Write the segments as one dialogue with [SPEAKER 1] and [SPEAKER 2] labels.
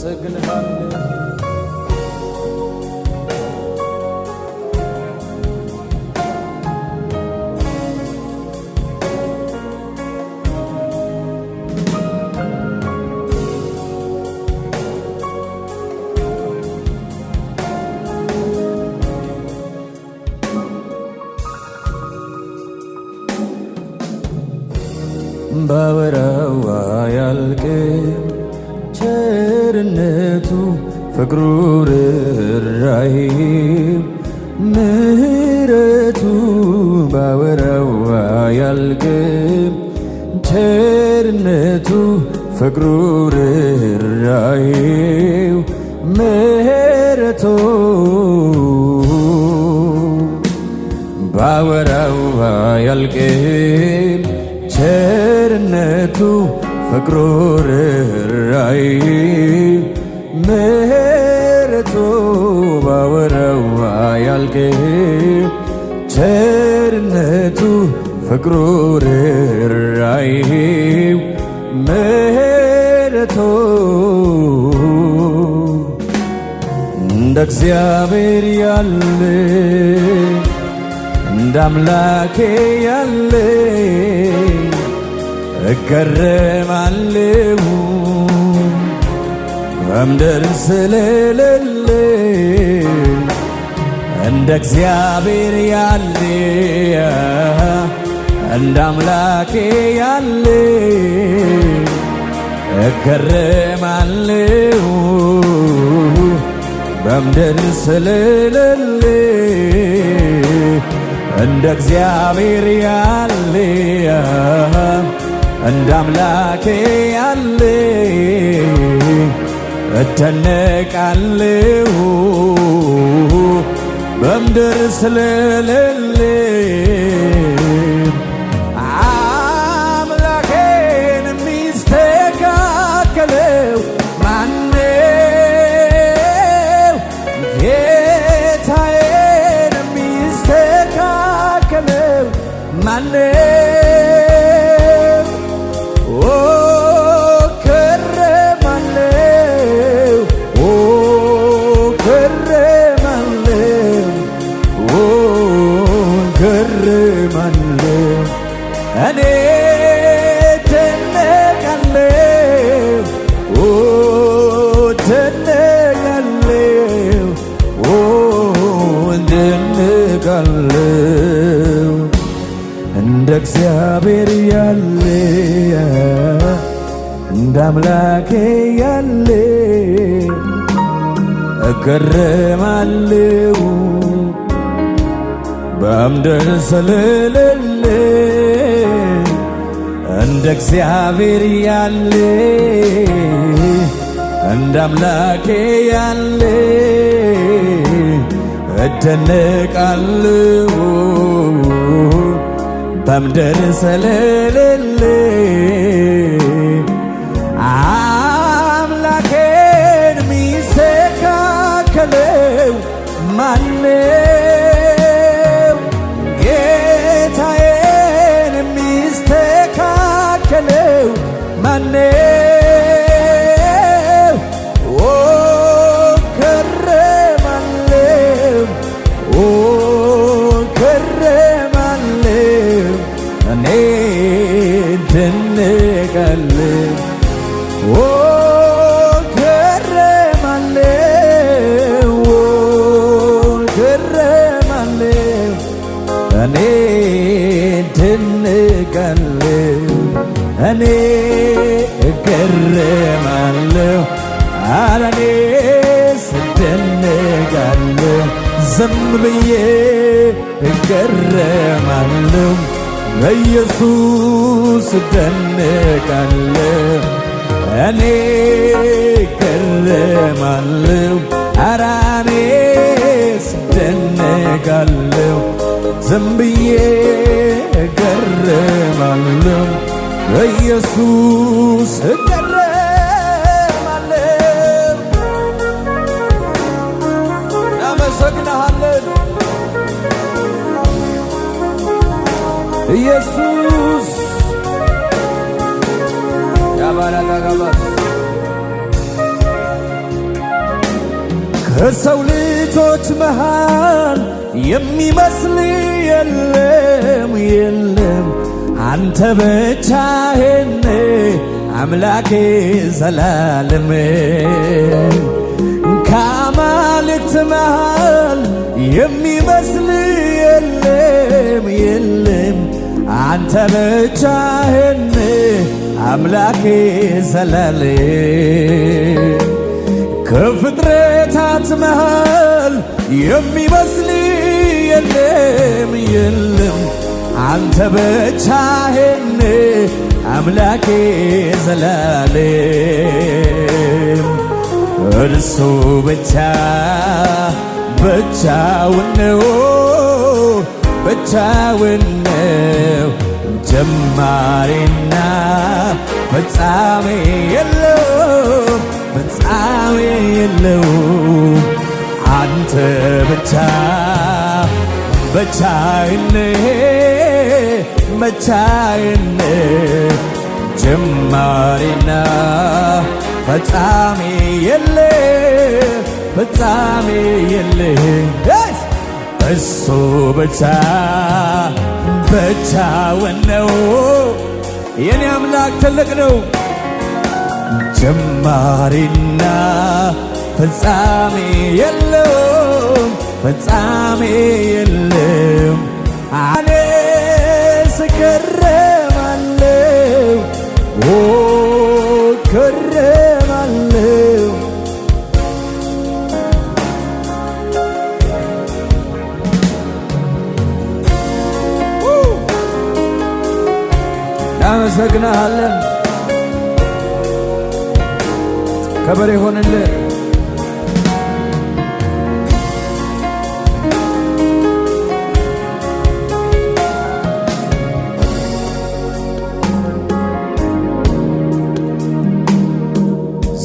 [SPEAKER 1] እናመሰግንሃለን። ባወራው አያልቅም ቸርነቱ ፍቅሩ ርኅራኄው ምሕረቱ ባወራው አያልቅም ቸርነቱ ፍቅሩ ርኅራኄው ምሕረቱ ባወራው አያልቅም ቸርነቱ ፍቅሩ ርኅራኄው ምሕረቱ ባወራው አያልቅም ቸርነቱ ፍቅሩ ርኅራኄው ምሕረቱ እንደ እግዚአብሔር ያለ እንደ አምላኬ ያለ እገረማለሁ በምድር ስለሌለ እንደ እግዚአብሔር ያለ እንደ አምላኬ ያለ እገረማለሁ በምድር ስለሌለ እንደ እግዚአብሔር ያለ እንደ አምላኬ ያለ እደነቃለሁ በምድር ስለሌለ አምላኬን የሚስተካከለው ማነው? ጌታዬን የሚስተካከለው ማነው? እኔ ደነቃለሁ ደነቃለሁ እንደ እግዚአብሔር ያለ እንደ አምላኬ ያለ እገረማለሁ በምድር ስለሌለ እንደ እግዚአብሔር ያለ እንደ አምላኬ ያለ እደነቃለሁ በምድር ስለሌለ አምላኬን የሚስተካከለው ማነው? ጌታዬን የሚስተካከለው ማነው? እኔ ድንቃለሁ እኔ እገረማለሁ ኧረ እኔ ስደነቃለሁ ዝም ብዬ እገረማለሁ በኢየሱስ እደነቃለሁ እኔ እገረማለሁ ኧረ እኔ ስደነቃለሁ ዝም ብዬ እገረማለሁ በኢየሱስ እገረማለሁ። እናመሰግንሃለን ኢየሱስ ያባላጋጋባስ ከሰው ልጆች መሃል የሚመስል የለም የለም አንተ ብቻህን አምላኬ ዘላለም ከአማልክት መሃል የሚመስል የለም የለም አንተ ብቻህን አምላኬ ዘላለም ከፍጥረታት መሃል የሚመስል የለም የለም አንተ ብቻህን አምላኬ ዘላለም እርሱ ብቻ ብቻውን ነው ብቻውን ነው ጀማሪና ፍጻሜ የለውም ፍጻሜ የለውም አንተ ብቻ ብቻህን ብቻህን ጀማሪና ፍጻሜ የለህም ፍጻሜ የለህም እሱ ብቻ ብቻውን ነው የኔ አምላክ ትልቅ ነው ጀማሪና ፍጻሜ የለውም ፍጻሜ የለውም እኔ ስገረማለሁ ገረማለሁ እናመሰግናለን ከበሬ ሆንልን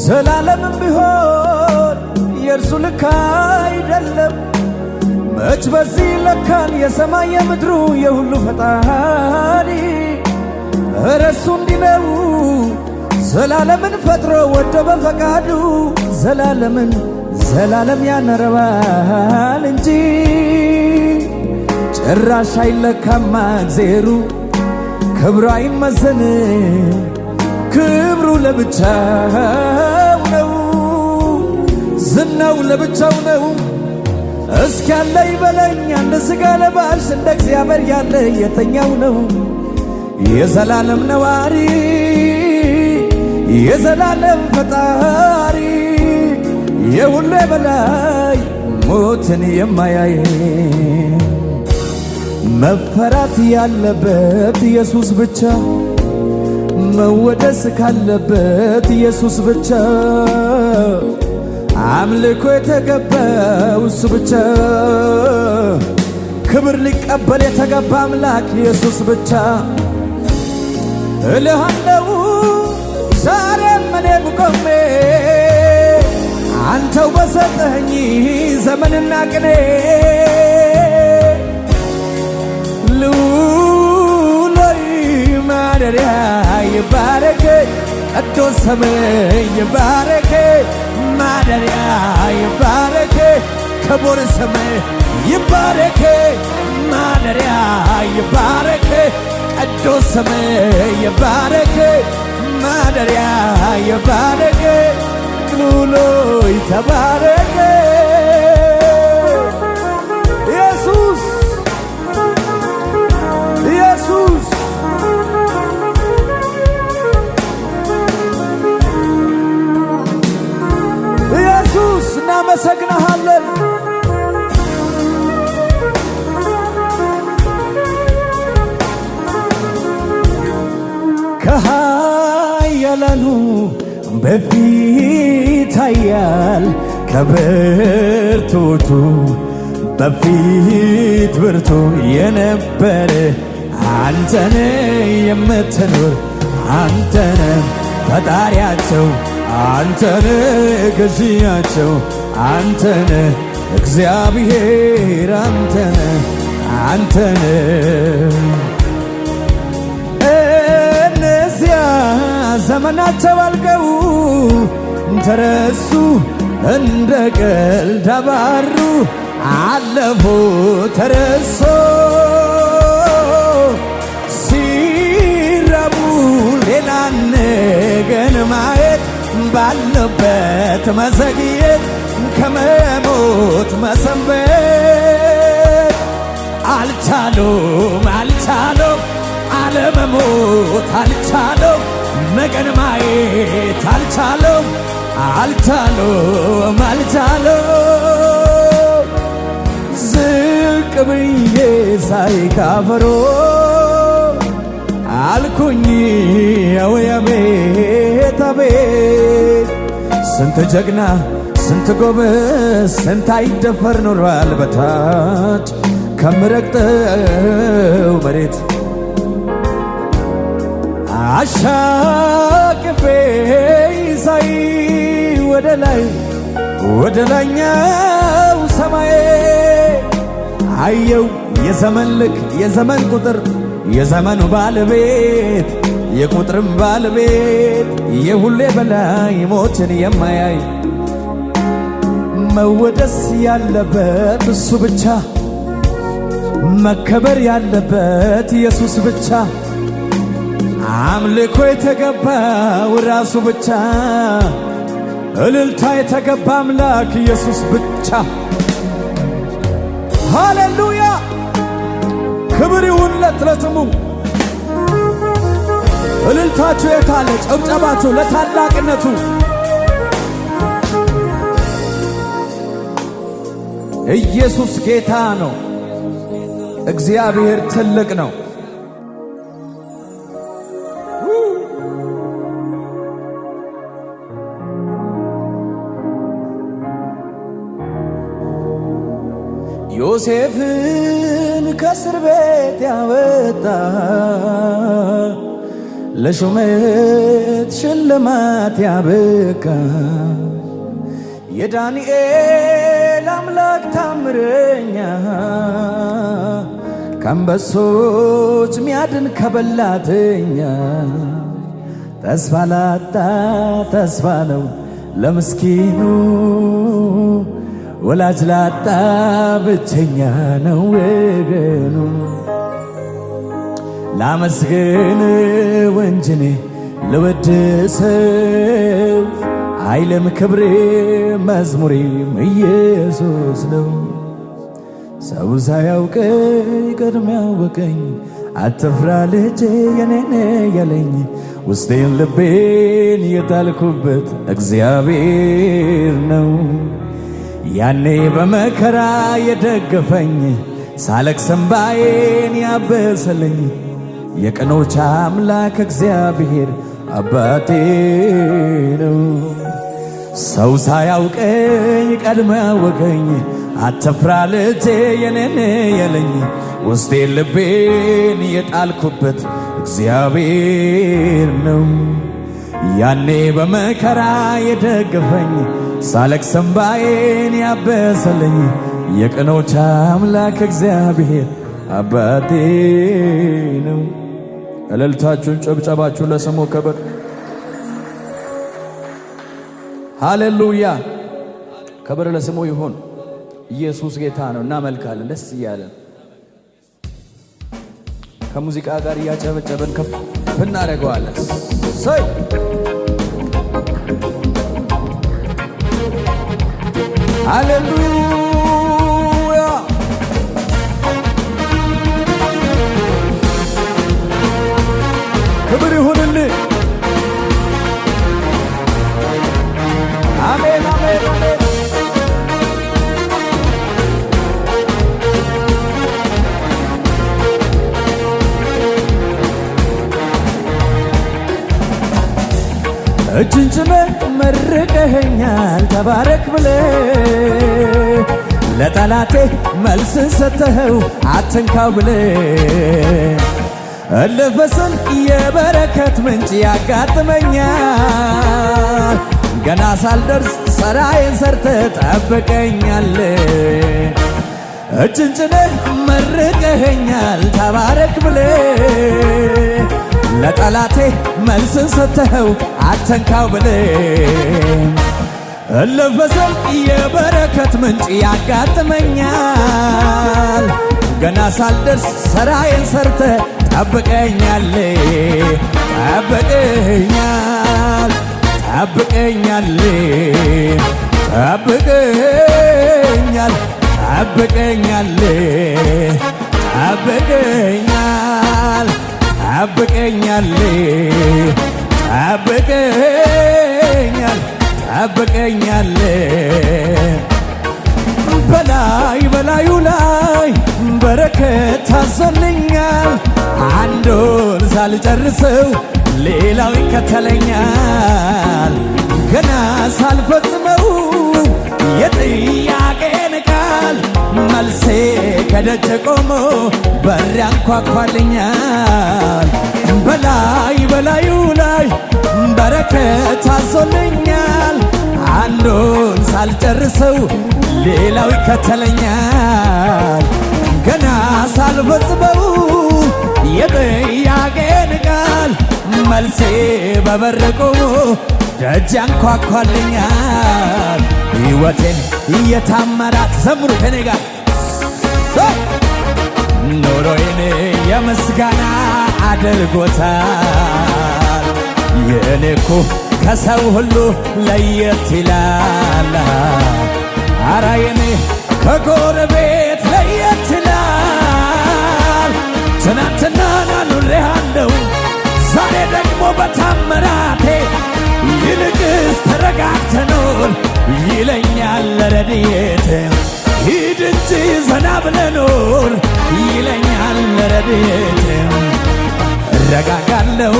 [SPEAKER 1] ዘላለምም ቢሆን የእርሱ ልክ አይደለም መች በዚህ ለካን የሰማይ የምድሩ የሁሉ ፈጣሪ እረሱ እንዲህ ነው ዘላለምን ፈጥሮ ወዶ በፈቃዱ ዘላለም ያነረባል እንጂ ጭራሽ አይለካማ እግዜሩ ክብሩ አይመዘንም ክብሩ ለብቻው ነው ዝናው ለብቻው ነው እስኪ ያለ ይበለኝ አንድ ሥጋ ለባሽ እንደ እግዚአብሔር ያለ የተኛው ነው የዘላለም ነዋሪ የዘላለም ፈጣሪ የሁሉ በላይ ሞትን የማያይ መፈራት ያለበት ኢየሱስ ብቻ መወደስ ካለበት ኢየሱስ ብቻ አምልኮ የተገባው እሱ ብቻ ክብር ሊቀበል የተገባ አምላክ ኢየሱስ ብቻ እልሃለሁ ዛሬም እኔም ቆሜ አንተው በሰጠኸኝ ዘመንና ቅኔ ልዑሎይ ማደሪያ ይባረክ ቅዱስ ስምህ ይባረክ ማደሪያ ይባረክ ክቡር ስምህ ይባረክ ማደሪያ ይባረክ ቅዱስ ስምህ ይባረክ ማደሪያ ይባረክ ልዑሎይ ተባረክ ኢየሱስ ኢየሱስ ኢየሱስ እናመሰግንሃለን ከኃያላኑ በፊት ኃያል ከብርቱቱ በፊት ብርቱ የነበረ አንተነ የምትኖር አንተነ ፈጣሪያቸው አንተነ ገዢያቸው አንተነ እግዚአብሔር አንተነ እነዚያ ዘመናቸው አልቀው ተረሱ እንደ ቀልድ አባሩ አለፉ ተረሶ ሲራቡ ሌላ ነገን ማየት ባለበት መዘግየት ከመሞት መሰንበት አልቻሉም አለመሞት አልቻሉም ነገን ማየት አልቻሉም ዝቅ ብዬ ሳይ ካፈሮ አልኩኝ አቤት አቤት ስንት ጀግና ስንት ጎበዝ ስንት አይደፈር ኖሯል በታች ከምረግጠው መሬት አሻቅቤ ሳይ ወደ ላይኛው ሰማይ አየው የዘመን ልክ የዘመን ቁጥር የዘመኑ ባለቤት የቁጥርም ባለቤት የሁሌ በላይ ሞትን የማያይ መወደስ ያለበት እሱ ብቻ መከበር ያለበት ኢየሱስ ብቻ አምልኮ የተገባው ራሱ ብቻ እልልታ የተገባ አምላክ ኢየሱስ ብቻ። ሃሌሉያ ክብር ይሁንለት ለስሙ። እልልታችሁ የታለ? ጨብጨባችሁ ለታላቅነቱ። ኢየሱስ ጌታ ነው። እግዚአብሔር ትልቅ ነው። ዮሴፍን ከእስር ቤት ያወጣ ለሹመት ሽልማት ያበቃ የዳንኤል አምላክ ታምረኛ ከአንበሶች ሚያድን ከበላተኛ ተስፋ ላጣ ተስፋ ነው ለምስኪኑ ወላጅ ላጣ ብቸኛ ነው ወገኑ። ላመስግን ወንጅኔ ልወድሰው አይለም ክብሬ መዝሙሬም ኢየሱስ ነው። ሰው ሳያውቀኝ ቀድሞ ያወቀኝ አትፍራ ልጄ የኔነ ያለኝ ውስጤን ልቤን የጣልኩበት እግዚአብሔር ነው። ያኔ በመከራ የደገፈኝ ሳለቅስ እንባዬን ያበሰልኝ የቀኖች አምላክ እግዚአብሔር አባቴ ነው። ሰው ሳያውቀኝ ቀድሞ ያወቀኝ አትፍራ ልጄ የኔነ ያለኝ ውስጤን ልቤን የጣልኩበት እግዚአብሔር ነው። ያኔ በመከራ የደገፈኝ ሳለቅስ እንባዬን ያበሰልኝ የቀኖች አምላክ እግዚአብሔር አባቴ ነው። እልልታችሁን ጨብጨባችሁን ለስሙ ክብር። ሃሌሉያ ክብር ለስሙ ይሁን። ኢየሱስ ጌታ ነው። እናመልካለን ደስ እያለን ከሙዚቃ ጋር እያጨበጨበን ከፍ እናደርገዋለን። ሰይ ሃሌሉያ ክብር ይሁንልህ። አሜን አሜን አሜን። እጅን ጭነህ መርቀኸኛል ተባረክ ብለህ ለጠላቴ መልስን ሰጥተኸው አትንካው ብለህ እልፍስል የበረከት ምንጭ ያጋጥመኛል ገና ሳልደርስ ሥራዬን ሰርተህ ጠብቀኛለህ። እጅን ጭነህ መርቀኸኛል ተባረክ ብለህ ለጠላቴ መልስን ሰጥተኸው አትንካው ብለህ እለፈሰል የበረከት ምንጭ ያጋጥመኛል። ገና ሳልደርስ ሥራዬን ሰርተ ጠብቀኛል ጠብቀኛል ጠብቀኛል ጠብቀኛል ጠብቀኛል ጠብቀኛል ጠብቀኛል ጠብቀኛል ጠብቀኛል በላይ በላዩ ላይ በረከት ታዞልኛል። አንዱን ሳልጨርሰው ሌላው ይከተለኛል። ገና ሳልፈጽመው የጥያቄን ቃል መልሴ ከደጅ ቆሞ በር ያንኳኳልኛል። በላይ በላዩ ላይ በረከት ታዞልኛል። አንዱን ሳልጨርሰው ሌላው ይከተለኛል። ገና ሳልፈጽመው የጥያቄን ቃል መልሴ በበር ቆሞ ደጅ ያንኳኳልኛል። ሕይወቴን የተአምራት ዘምሩ ከኔ ጋር ኑሮዬን የምስጋና አድርጎታል። የእኔ እኮ ከሰው ሁሉ ለየት ይላል። አራ የኔ ከጎረቤት ለየት ይላል። ትናንትና ኑሬሃለሁ ዛሬ ደግሞ በታምራቴ ይልቅስ ተረጋግተህ ኑር ይለኛል ረድኤቴ። ሂድ እንጂ ዘና ብለህ ኑር ይለኛል ረድኤቴ። እረጋጋለሁ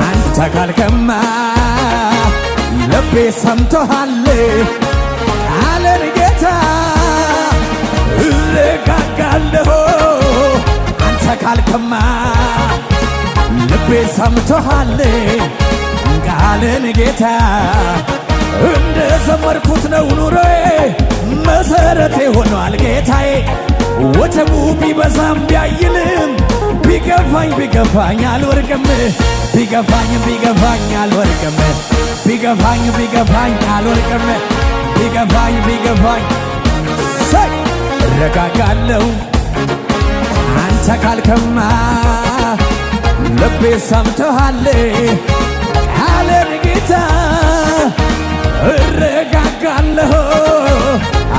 [SPEAKER 1] አንተ ካልከማ ልቤ ሰምቶሃል ቃልን ጌታ። እረጋጋለሁ አንተ ካልከማ ልቤ ሰምቶሃል ቃልን ጌታ። እንደ ዘመርኩት ነው ኑሮዬ መሰረቴ ሆኗል ጌታዬ። ወጀቡ ቢበዛም ቢያይልም ቢገፋኝ ቢገፋኝ አልወርቅም ቢገፋኝ ቢገፋኝ አልወርቅም ቢገፋኝ ቢገፋኝ አልወርቅም ቢገፋኝ ቢገፋኝ እረጋጋለሁ አንተ ካልከማ ልቤ ሰምቶሃል ቃልን ጌታ። እረጋጋለሁ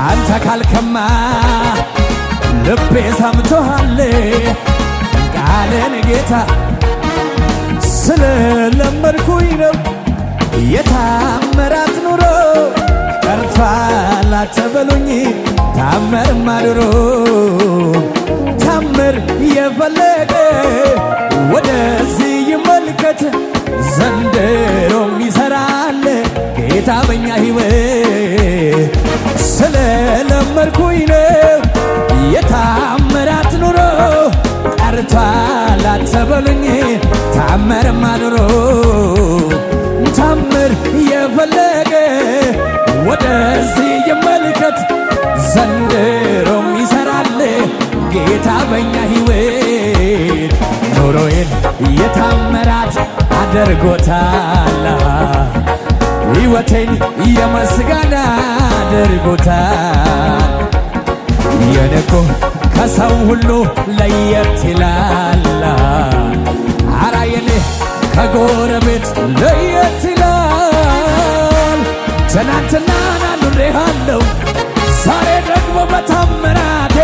[SPEAKER 1] አንተ ካልከማ ልቤ ሰምቶሃል ቃልን ጌታ። ስለለመድኩኝ ነው የታምራት ኑሮ ቀርቷል አትበሉኝ ታምርማ ድሮ። ታምር የፈለገ ወደዚህ ይመልከት ዘንድሮም ይሠራል ጌታ በኛ ሕይወት። ስለለመድኩኝ ነው የታምራት ኑሮ ቀርቷል አትበሉኝ ታምርማ ድሮ። ታምር የፈለገ ወደዚህ ይመልከት ዘንድሮም ይሠራል ጌታ በኛ ሕይወት። ኑሮዬን የታምራት አድርጎታል ሕይወቴን የምስጋና አድርጎታል። የኔ እኮ ከሰው ሁሉ ለየት ይላል። አራ የኔ ከጎረቤት ለየት ይላል። ትናንትና ኑሬሃለሁ ዛሬ ደግሞ በታምራቴ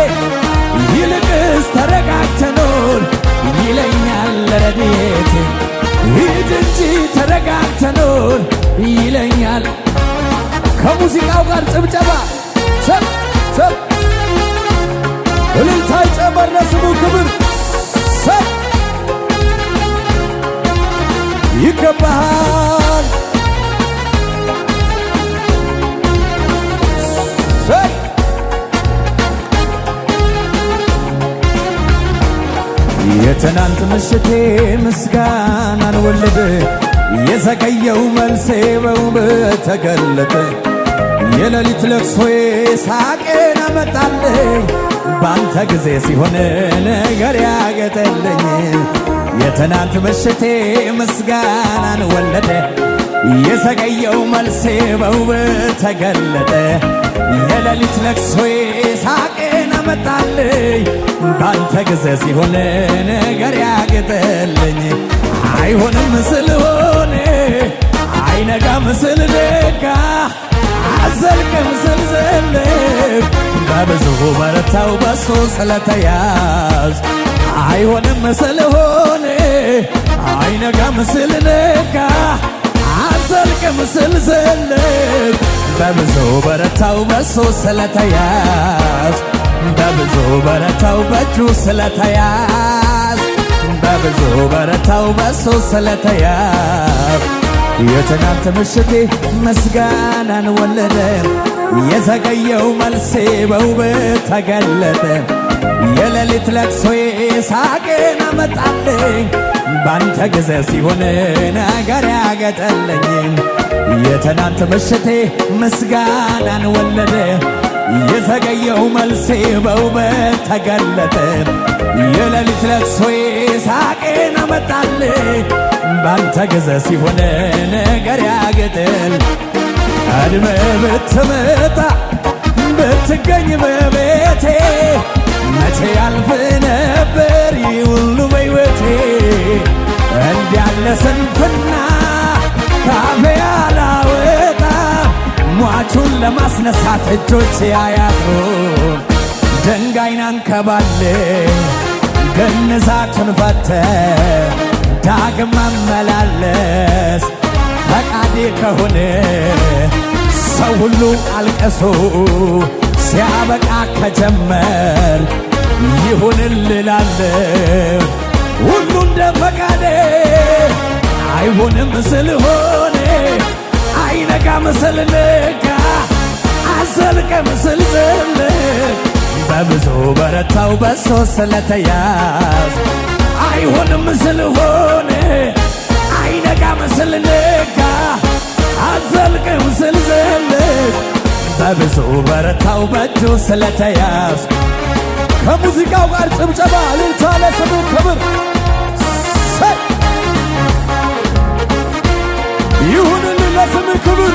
[SPEAKER 1] ይልቅስ ተረጋግተህ ኑር ይለኛል ረድኤቴ። ሂድ እንጂ ተረጋግተህ ኑር ይለኛል። ከሙዚቃው ጋር ጭብጨባ ሰብ ሰብ እልልታ ይጨመር ለስሙ ክብር ሰብ ይገባሃል ሰብ የትናንት ምሽቴ ምስጋናን ወለደ የዘገየው መልሴ በውበት ተገለጠ። የሌሊት ለቅሶዬ ሳቄን አመጣልኝ ባንተ ጊዜ ሲሆን ነገር ያገጠልኝ። የትናንት ምሽቴ ምስጋናን ወለደ የዘገየው መልሴ በውበት ተገለጠ። የሌሊት ለቅሶዬ ሳቄን አመጣልኝ። ባንተ ጊዜ ሲሆን ነገር ያጌጠልኝ። አይሆንም ስለሆነ አይነጋም ስል ነጋ አዘልቅም ስል ዘለቅ በብዙ በረታው በሱ ስለተያዝ አይሆንም ስለሆነ አይነጋም ስል ነጋ አዘልቅም ስል ዘለቅ በብዙ በረታው በሱ ስለተያዝ በብዙ በረታው በእጁ ስለተያዝ በብዙ በረታው በሱ ስለተያዝ የትናንት ምሽቴ ምስጋናን ወለደ። የዘገየው መልሴ በውበት ተገለጠ። የሌሊት ለቅሶዬ ሳቄን አመጣልኝ። ባንተ ጊዜ ሲሆን ነገር ያገጠልኝ። የትናንት ምሽቴ ምስጋናን ወለደ። የዘገየው መልሴ በውበት ተገለጠ። የሌሊት ለቅሶዬ ሳቄን አመጣልኝ። ባንተ ጊዜ ሲሆን ነገር ያገጥል። ቀድመ ብትመጣ ብትገኝ በቤቴ መቼ ያልፍ ነበር ይህ ሁሉ በሕይወቴ። እንዲያለ ስንፍና ካፌ አላወጣ ሟቹን ለማስነሳት እጆች አያጥሩም። ድንጋይን አንከባል ግንዛቱን ፈተ ዳግም መመላለስ ፈቃዴ ከሆነ ሰው ሁሉ አልቀሶ ሲያበቃ ከጀመር ይሁንልላለሁ ሁሉ እንደ ፈቃዴ። አይሆንም ስለሆነ አይነጋም ስል ነጋ አዘልቅም ስል ዘለቅ በብዙ በረታው በሱ ስለተያዝ አይሆንም ስለሆነ አይነጋም ስል ነጋ አዘልቅም ስል ዘለቅ በብዙ በረታው በእጁ ስለተያዝ። ከሙዚቃው ጋር ጭብጨባ እልልታ ለስሙ ክብር ይሁንልን ለስሙ ክብር